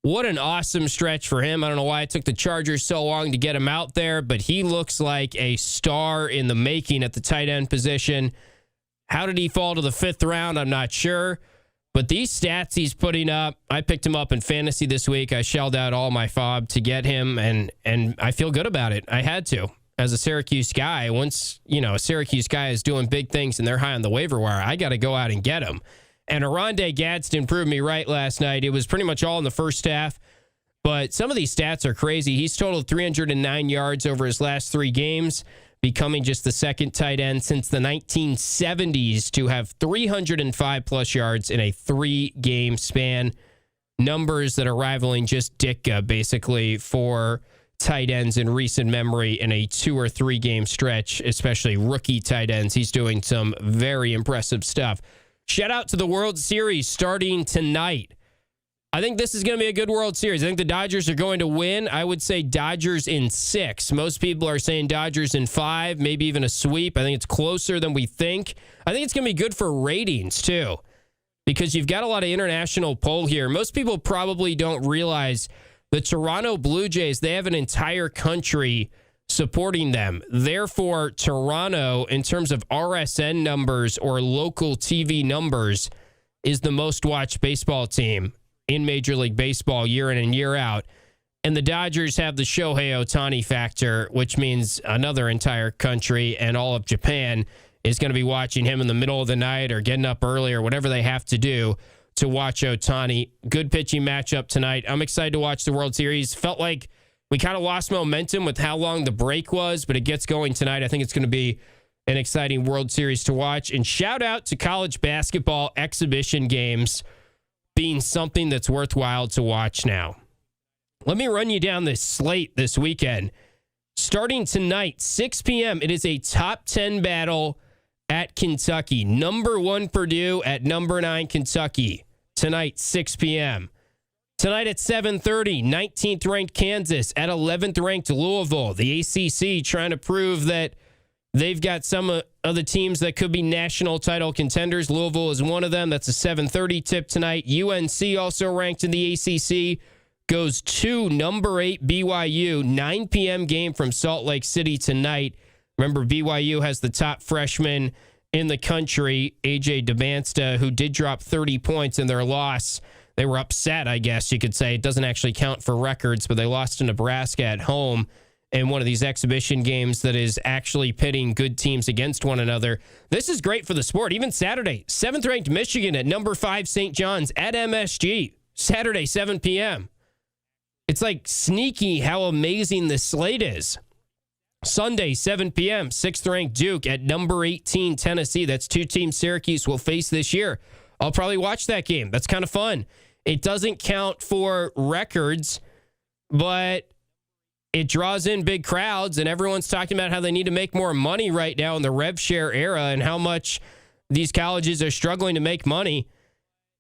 What an awesome stretch for him. I don't know why it took the Chargers so long to get him out there, but he looks like a star in the making at the tight end position. How did he fall to the 5th round? I'm not sure. But these stats he's putting up, I picked him up in fantasy this week. I shelled out all my FOB to get him, and I feel good about it. I had to. As a Syracuse guy, once, a Syracuse guy is doing big things and they're high on the waiver wire, I got to go out and get him. And Oronde Gadsden proved me right last night. It was pretty much all in the first half, but some of these stats are crazy. He's totaled 309 yards over his last 3 games, becoming just the second tight end since the 1970s to have 305-plus yards in a 3-game span. Numbers that are rivaling just Ditka, basically, for tight ends in recent memory in a 2 or 3 game stretch, especially rookie tight ends. He's doing some very impressive stuff. Shout out to the World Series starting tonight. I think this is going to be a good World Series. I think the Dodgers are going to win. I would say Dodgers in 6. Most people are saying Dodgers in 5, maybe even a sweep. I think it's closer than we think. I think it's going to be good for ratings, too, because you've got a lot of international pull here. Most people probably don't realize the Toronto Blue Jays, they have an entire country supporting them. Therefore, Toronto, in terms of RSN numbers or local TV numbers, is the most watched baseball team in Major League Baseball year in and year out. And the Dodgers have the Shohei Ohtani factor, which means another entire country and all of Japan is going to be watching him in the middle of the night or getting up early or whatever they have to do to watch Ohtani. Good pitching matchup tonight. I'm excited to watch the World Series. Felt like we kind of lost momentum with how long the break was, but it gets going tonight. I think it's going to be an exciting World Series to watch. And shout out to college basketball exhibition games being something that's worthwhile to watch now. Let me run you down this slate this weekend. Starting tonight, 6 p.m., it is a top 10 battle at Kentucky. Number 1 Purdue at number 9 Kentucky. Tonight, 6 p.m. Tonight at 7:30, 19th ranked Kansas at 11th ranked Louisville. The ACC trying to prove that they've got some of the teams that could be national title contenders. Louisville is one of them. That's a 7:30 tip tonight. UNC also ranked in the ACC. Goes to number 8 BYU. 9 p.m. game from Salt Lake City tonight. Remember, BYU has the top freshman in the country, A.J. Demanstia, who did drop 30 points in their loss. They were upset, I guess you could say. It doesn't actually count for records, but they lost to Nebraska at home in one of these exhibition games that is actually pitting good teams against one another. This is great for the sport. Even Saturday, 7th-ranked Michigan at number 5 St. John's at MSG. Saturday, 7 p.m. It's like sneaky how amazing this slate is. Sunday, 7 p.m., 6th-ranked Duke at number 18 Tennessee. That's 2 teams Syracuse will face this year. I'll probably watch that game. That's kind of fun. It doesn't count for records, but it draws in big crowds, and everyone's talking about how they need to make more money right now in the rev share era and how much these colleges are struggling to make money.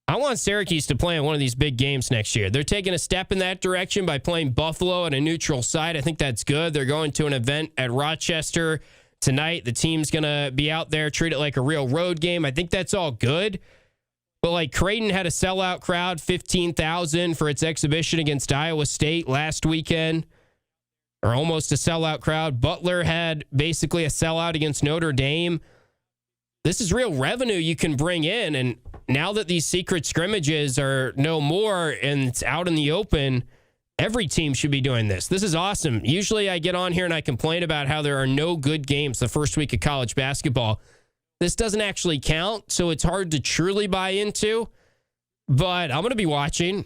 I want Syracuse to play in one of these big games next year. They're taking a step in that direction by playing Buffalo at a neutral site. I think that's good. They're going to an event at Rochester tonight. The team's going to be out there, treat it like a real road game. I think that's all good. But like Creighton had a sellout crowd, 15,000 for its exhibition against Iowa State last weekend, or almost a sellout crowd. Butler had basically a sellout against Notre Dame. This is real revenue you can bring in. And now that these secret scrimmages are no more and it's out in the open, every team should be doing this. This is awesome. Usually I get on here and I complain about how there are no good games the first week of college basketball. This doesn't actually count, so it's hard to truly buy into. But I'm going to be watching.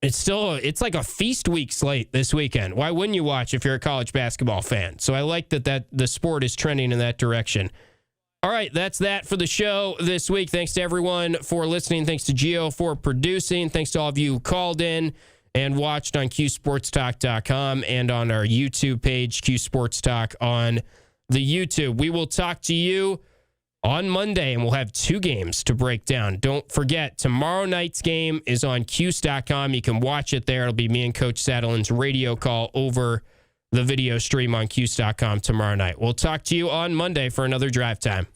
It's like a feast week slate this weekend. Why wouldn't you watch if you're a college basketball fan? So I like that the sport is trending in that direction. All right, that's that for the show this week. Thanks to everyone for listening. Thanks to Gio for producing. Thanks to all of you who called in and watched on QSportsTalk.com and on our YouTube page, Q Sports Talk on the YouTube. We will talk to you on Monday, and we'll have 2 games to break down. Don't forget, tomorrow night's game is on Cuse.com. You can watch it there. It'll be me and Coach Saddleland's radio call over the video stream on Cuse.com tomorrow night. We'll talk to you on Monday for another Drive Time.